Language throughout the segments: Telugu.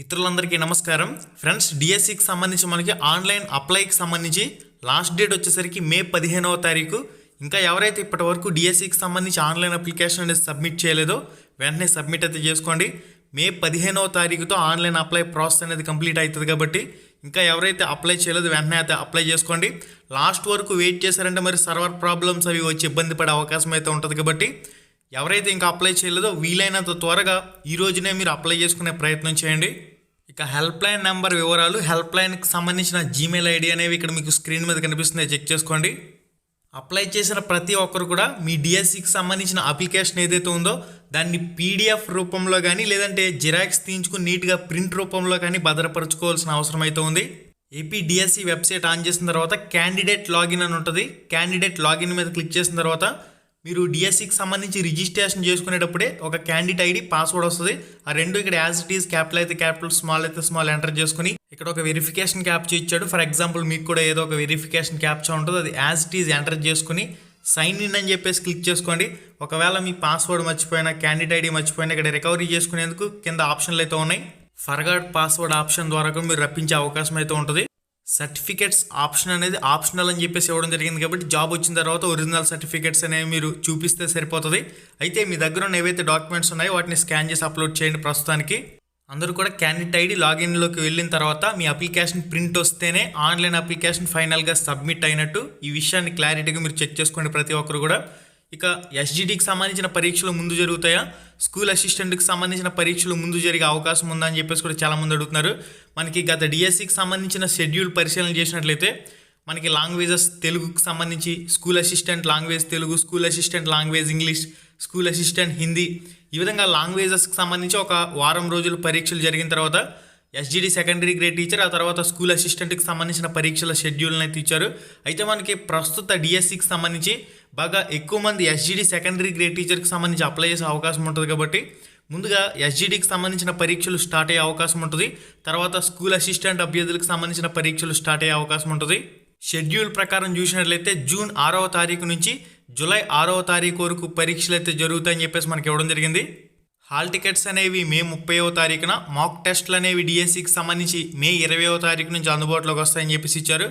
మిత్రులందరికీ నమస్కారం ఫ్రెండ్స్. డిఎస్సికి సంబంధించి మనకి ఆన్లైన్ అప్లైకి సంబంధించి లాస్ట్ డేట్ వచ్చేసరికి మే 15వ తారీఖు. ఇంకా ఎవరైతే ఇప్పటి వరకు డిఎస్సికి సంబంధించి ఆన్లైన్ అప్లికేషన్ అనేది సబ్మిట్ చేయలేదో వెంటనే సబ్మిట్ అయితే చేసుకోండి. మే 15వ తారీఖుతో ఆన్లైన్ అప్లై ప్రాసెస్ అనేది కంప్లీట్ అవుతుంది కాబట్టి ఇంకా ఎవరైతే అప్లై చేయలేదో వెంటనే అయితే అప్లై చేసుకోండి. లాస్ట్ వరకు వెయిట్ చేశారంటే మరి సర్వర్ ప్రాబ్లమ్స్ అవి వచ్చి ఇబ్బంది పడే అవకాశం అయితే ఉంటుంది కాబట్టి ఎవరైతే ఇంకా అప్లై చేయలేదో వీలైనంత త్వరగా ఈ రోజునే మీరు అప్లై చేసుకునే ప్రయత్నం చేయండి. ఇక హెల్ప్ లైన్ నెంబర్ వివరాలు, హెల్ప్ లైన్కి సంబంధించిన జీమెయిల్ ఐడి అనేవి ఇక్కడ మీకు స్క్రీన్ మీద కనిపిస్తున్నాయి, చెక్ చేసుకోండి. అప్లై చేసిన ప్రతి ఒక్కరు కూడా మీ డిఎస్సికి సంబంధించిన అప్లికేషన్ ఏదైతే ఉందో దాన్ని పీడిఎఫ్ రూపంలో కానీ లేదంటే జిరాక్స్ తీయించుకుని నీట్గా ప్రింట్ రూపంలో కానీ భద్రపరచుకోవాల్సిన అవసరం అయితే ఉంది. ఏపీ డిఎస్సి వెబ్సైట్ ఆన్ చేసిన తర్వాత క్యాండిడేట్ లాగిన్ అని ఉంటుంది. క్యాండిడేట్ లాగిన్ మీద క్లిక్ చేసిన తర్వాత మీరు డిఎస్సికి సంబంధించి రిజిస్ట్రేషన్ చేసుకునేటప్పుడే ఒక క్యాండిడేట్ ఐడి పాస్వర్డ్ వస్తుంది. ఆ రెండు ఇక్కడ యాజ్ ఇట్ ఈస్ క్యాపిటల్ అయితే క్యాపిటల్, స్మాల్ అయితే స్మాల్ ఎంటర్ చేసుకుని ఇక్కడ ఒక వెరిఫికేషన్ క్యాప్చా ఇచ్చాడు. ఫర్ ఎగ్జాంపుల్ మీకు కూడా ఏదో ఒక వెరిఫికేషన్ క్యాప్చా ఉంటుంది, అది యాజ్ ఇట్ ఈస్ ఎంటర్ చేసుకుని సైన్ ఇన్ అని చెప్పేసి క్లిక్ చేసుకోండి. ఒకవేళ మీ పాస్వర్డ్ మర్చిపోయినా, క్యాండిడేట్ ఐడి మర్చిపోయినా ఇక్కడ రికవరీ చేసుకునేందుకు కింద ఆప్షన్లు అయితే ఉన్నాయి. ఫర్గాట్ పాస్వర్డ్ ఆప్షన్ ద్వారా కూడా మీరు రప్పించే అవకాశం అయితే ఉంటుంది. సర్టిఫికేట్స్ ఆప్షన్ అనేది ఆప్షనల్ అని చెప్పేసి ఇవ్వడం జరిగింది కాబట్టి జాబ్ వచ్చిన తర్వాత ఒరిజినల్ సర్టిఫికేట్స్ అనేవి మీరు చూపిస్తే సరిపోతుంది. అయితే మీ దగ్గర ఉన్న ఏవైతే డాక్యుమెంట్స్ ఉన్నాయో వాటిని స్కాన్ చేసి అప్లోడ్ చేయండి. ప్రస్తుతానికి అందరూ కూడా క్యాండిడేట్ ఐడి లాగిన్లోకి వెళ్ళిన తర్వాత మీ అప్లికేషన్ ప్రింట్ వస్తేనే ఆన్లైన్ అప్లికేషన్ ఫైనల్గా సబ్మిట్ అయినట్టు. ఈ విషయాన్ని క్లారిటీగా మీరు చెక్ చేసుకోండి ప్రతి ఒక్కరు కూడా. ఇక ఎస్జిడికి సంబంధించిన పరీక్షలు ముందు జరుగుతాయా, స్కూల్ అసిస్టెంట్కి సంబంధించిన పరీక్షలు ముందు జరిగే అవకాశం ఉందా అని చెప్పేసి కూడా చాలామంది అడుగుతున్నారు. మనకి గత డిఎస్సికి సంబంధించిన షెడ్యూల్ పరిశీలన చేసినట్లయితే మనకి లాంగ్వేజెస్ తెలుగుకి సంబంధించి school assistant language Telugu, school assistant language English, school assistant Hindi, ఈ విధంగా లాంగ్వేజెస్కి సంబంధించి ఒక వారం రోజులు పరీక్షలు జరిగిన తర్వాత ఎస్జిడి సెకండరీ గ్రేడ్ టీచర్, ఆ తర్వాత స్కూల్ అసిస్టెంట్కి సంబంధించిన పరీక్షల షెడ్యూల్ని అయితే ఇచ్చారు. అయితే మనకి ప్రస్తుత డిఎస్సికి సంబంధించి బాగా ఎక్కువ మంది ఎస్జిడి సెకండరీ గ్రేడ్ టీచర్కి సంబంధించి అప్లై చేసే అవకాశం ఉంటుంది కాబట్టి ముందుగా ఎస్జిడికి సంబంధించిన పరీక్షలు స్టార్ట్ అయ్యే అవకాశం ఉంటుంది. తర్వాత స్కూల్ అసిస్టెంట్ అభ్యర్థులకు సంబంధించిన పరీక్షలు స్టార్ట్ అయ్యే అవకాశం ఉంటుంది. షెడ్యూల్ ప్రకారం చూసినట్లయితే జూన్ 6వ తారీఖు నుంచి జూలై 6వ తారీఖు వరకు పరీక్షలు అయితే జరుగుతాయని చెప్పేసి మనకి ఇవ్వడం జరిగింది. హాల్ టికెట్స్ అనేవి మే 30వ తారీఖున, మాక్ టెస్ట్లు అనేవి డిఎస్సికి సంబంధించి మే 20వ తారీఖు నుంచి అందుబాటులోకి వస్తాయని చెప్పేసి ఇచ్చారు.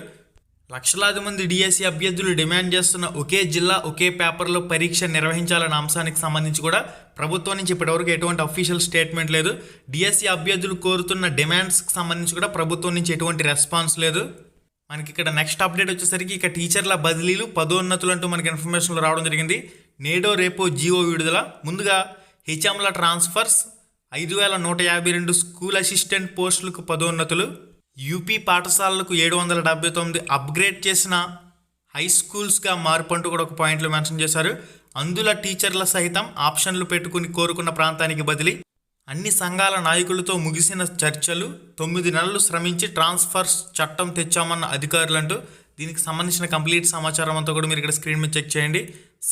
లక్షలాది మంది డిఎస్సి అభ్యర్థులు డిమాండ్ చేస్తున్న ఒకే జిల్లా ఒకే పేపర్లో పరీక్ష నిర్వహించాలన్న అంశానికి సంబంధించి కూడా ప్రభుత్వం నుంచి ఇప్పటివరకు ఎటువంటి అఫీషియల్ స్టేట్మెంట్ లేదు. డిఎస్సి అభ్యర్థులు కోరుతున్న డిమాండ్స్కి సంబంధించి కూడా ప్రభుత్వం నుంచి ఎటువంటి రెస్పాన్స్ లేదు. మనకి ఇక్కడ నెక్స్ట్ అప్డేట్ వచ్చేసరికి ఇక టీచర్ల బదిలీలు, పదోన్నతులు అంటూ మనకి ఇన్ఫర్మేషన్లు రావడం జరిగింది. నేడో రేపో జీవో విడుదల. ముందుగా హెచ్ఎంల ట్రాన్స్ఫర్స్, 5152 స్కూల్ అసిస్టెంట్ పోస్టులకు పదోన్నతులు, యూపీ పాఠశాలలకు 779 అప్గ్రేడ్ చేసిన హై స్కూల్స్గా మార్పు అంటూ కూడా ఒక పాయింట్లో మెన్షన్ చేశారు. అందులో టీచర్ల సహితం ఆప్షన్లు పెట్టుకుని కోరుకున్న ప్రాంతానికి బదిలీ, అన్ని సంఘాల నాయకులతో ముగిసిన చర్చలు, 9 నెలలు శ్రమించి ట్రాన్స్ఫర్స్ చట్టం తెచ్చామన్న అధికారులు అంటూ దీనికి సంబంధించిన కంప్లీట్ సమాచారం అంతా కూడా మీరు ఇక్కడ స్క్రీన్ మీద చెక్ చేయండి.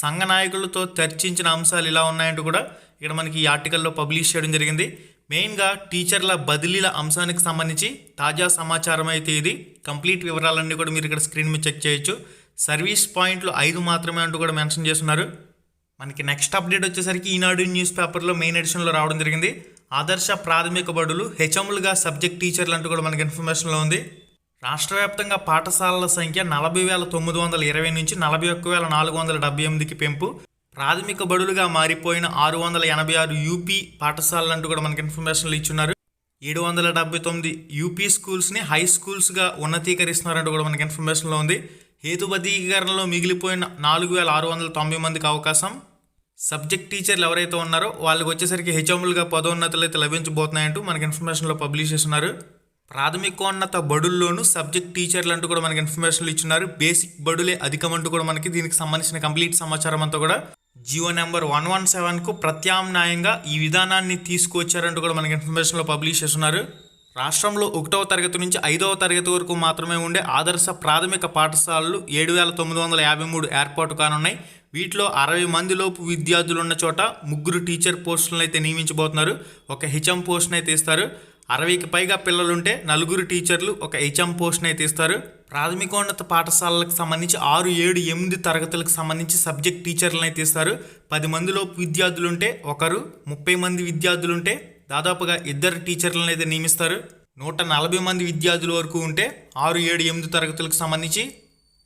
సంఘ నాయకులతో చర్చించిన అంశాలు ఇలా ఉన్నాయంటూ కూడా ఇక్కడ మనకి ఈ ఆర్టికల్లో పబ్లిష్ చేయడం జరిగింది. మెయిన్గా టీచర్ల బదిలీల అంశానికి సంబంధించి తాజా సమాచారం అయితే ఇది. కంప్లీట్ వివరాలన్నీ కూడా మీరు ఇక్కడ స్క్రీన్ మీద చెక్ చేయొచ్చు. సర్వీస్ పాయింట్లు 5 మాత్రమే అంటూ కూడా మెన్షన్ చేస్తున్నారు. మనకి నెక్స్ట్ అప్డేట్ వచ్చేసరికి ఈనాడు న్యూస్ పేపర్లో మెయిన్ ఎడిషన్లో రావడం జరిగింది. ఆదర్శ ప్రాథమిక బడులు హెచ్ఎంలుగా సబ్జెక్ట్ టీచర్లు అంటూ కూడా మనకి ఇన్ఫర్మేషన్లో ఉంది. రాష్ట్ర వ్యాప్తంగా పాఠశాలల సంఖ్య 40,920 నుంచి 41,478కి పెంపు. ప్రాథమిక బడులుగా మారిపోయిన 686 యూపీ పాఠశాలలు కూడా మనకి ఇన్ఫర్మేషన్లు ఇచ్చున్నారు. 779 యూపీ స్కూల్స్ని హై స్కూల్స్గా ఉన్నతీకరిస్తున్నారంటూ కూడా మనకి ఇన్ఫర్మేషన్లో ఉంది. హేతుబద్ధీకరణలో మిగిలిపోయిన 4690 మందికి అవకాశం. సబ్జెక్ట్ టీచర్లు ఎవరైతే ఉన్నారో వాళ్ళకి వచ్చేసరికి హెచ్ఎంలుగా పదోన్నతులు అయితే లభించబోతున్నాయంటూ మనకి ఇన్ఫర్మేషన్లో పబ్లిష్ చేస్తున్నారు. ప్రాథమికోన్నత బడుల్లోనూ సబ్జెక్ట్ టీచర్లు అంటూ కూడా మనకి ఇన్ఫర్మేషన్లు ఇచ్చున్నారు. బేసిక్ బడులే అధికం అంటూ కూడా మనకి దీనికి సంబంధించిన కంప్లీట్ సమాచారం అంతా కూడా జియో నెంబర్ 117కు ప్రత్యామ్నాయంగా ఈ విధానాన్ని తీసుకువచ్చారంటూ కూడా మనకి ఇన్ఫర్మేషన్లో పబ్లిష్ చేస్తున్నారు. రాష్ట్రంలో 1వ తరగతి నుంచి 5వ తరగతి వరకు మాత్రమే ఉండే ఆదర్శ ప్రాథమిక పాఠశాలలు 7,953 ఏర్పాటు కానున్నాయి. వీటిలో 60 మందిలోపు విద్యార్థులు ఉన్న చోట 3 టీచర్ పోస్టులను అయితే నియమించబోతున్నారు. ఒక హెచ్ఎం పోస్ట్ని అయితే ఇస్తారు. 60కి పైగా పిల్లలుంటే 4 టీచర్లు ఒక హెచ్ఎం పోస్ట్ని అయితే ఇస్తారు. ప్రాథమికోన్నత పాఠశాలలకు సంబంధించి 6, 7, 8 తరగతులకు సంబంధించి సబ్జెక్ట్ టీచర్లను అయితే ఇస్తారు. 10 మందిలోపు విద్యార్థులుంటే ఒకరు, 30 మంది విద్యార్థులుంటే దాదాపుగా 2 టీచర్లను అయితే నియమిస్తారు. 140 మంది విద్యార్థుల వరకు ఉంటే 6, 7, 8 తరగతులకు సంబంధించి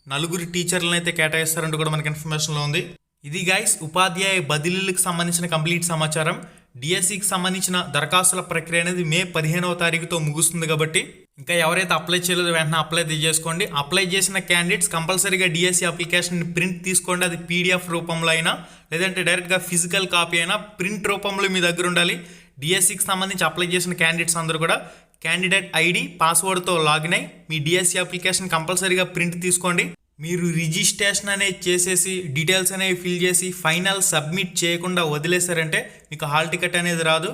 4 టీచర్లను అయితే కేటాయిస్తారంటూ కూడా మనకి ఇన్ఫర్మేషన్లో ఉంది. ఇది గైస్ ఉపాధ్యాయ బదిలీలకు సంబంధించిన కంప్లీట్ సమాచారం. డిఎస్సికి సంబంధించిన దరఖాస్తుల ప్రక్రియ అనేది మే 15వ తారీఖుతో ముగుస్తుంది కాబట్టి ఇంకా ఎవరైతే అప్లై చేయలేదో వెంటనే అప్లై చేసుకోండి. అప్లై చేసిన క్యాండిడేట్స్ కంపల్సరీగా డిఎస్సి అప్లికేషన్ ప్రింట్ తీసుకోండి. అది పీడిఎఫ్ రూపంలో అయినా లేదంటే డైరెక్ట్గా ఫిజికల్ కాపీ అయినా ప్రింట్ రూపంలో మీ దగ్గర ఉండాలి. డిఎస్సికి సంబంధించి అప్లై చేసిన క్యాండిడేట్స్ అందరూ కూడా క్యాండిడేట్ ఐడి పాస్వర్డ్తో లాగిన్ అయ్యి మీ డిఎస్సి అప్లికేషన్ కంపల్సరీగా ప్రింట్ తీసుకోండి. మీరు రిజిస్ట్రేషన్ అనేది చేసేసి డీటెయిల్స్ అనేవి ఫిల్ చేసి ఫైనల్ సబ్మిట్ చేయకుండా వదిలేశారంటే మీకు హాల్ టికెట్ అనేది రాదు.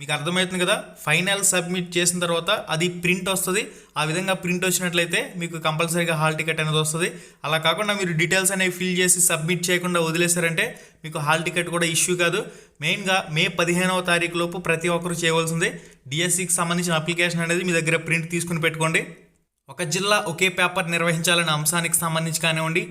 మీకు అర్థమవుతుంది కదా. ఫైనల్ సబ్మిట్ చేసిన తర్వాత అది ప్రింట్ వస్తుంది. ఆ విధంగా ప్రింట్ వచ్చినట్లయితే మీకు కంపల్సరీగా హాల్ టికెట్ అనేది వస్తుంది. అలా కాకుండా మీరు డీటెయిల్స్ అనేవి ఫిల్ చేసి సబ్మిట్ చేయకుండా వదిలేశారంటే మీకు హాల్ టికెట్ కూడా ఇష్యూ కాదు. మెయిన్గా మే 15వ తారీఖు లోపు ప్రతి ఒక్కరు చేయవలసింది డిఎస్సికి సంబంధించిన అప్లికేషన్ అనేది మీ దగ్గర ప్రింట్ తీసుకుని పెట్టుకోండి. ఒక జిల్లా ఒకే పేపర్ నిర్వహించాలనే అంశానికి సంబంధించి కానివ్వండి,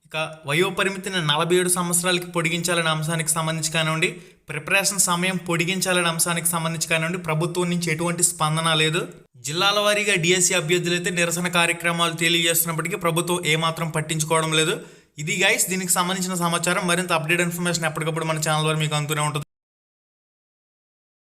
ఇక వయోపరిమితిని 47 సంవత్సరాలకి పొడిగించాలనే అంశానికి సంబంధించి కానివ్వండి, ప్రిపరేషన్ సమయం పొడిగించాలనే అంశానికి సంబంధించి కానివ్వండి, ప్రభుత్వం నుంచి ఎటువంటి స్పందన లేదు. జిల్లాల వారీగా డిఎస్సి అభ్యర్థులు అయితే నిరసన కార్యక్రమాలు తెలియజేస్తున్నప్పటికీ ప్రభుత్వం ఏమాత్రం పట్టించుకోవడం లేదు. ఇది గైస్ దీనికి సంబంధించిన సమాచారం. మరింత అప్డేట్ ఇన్ఫర్మేషన్ ఎప్పటికప్పుడు మన ఛానల్ ద్వారా మీకు అందుతూనే ఉంటుంది.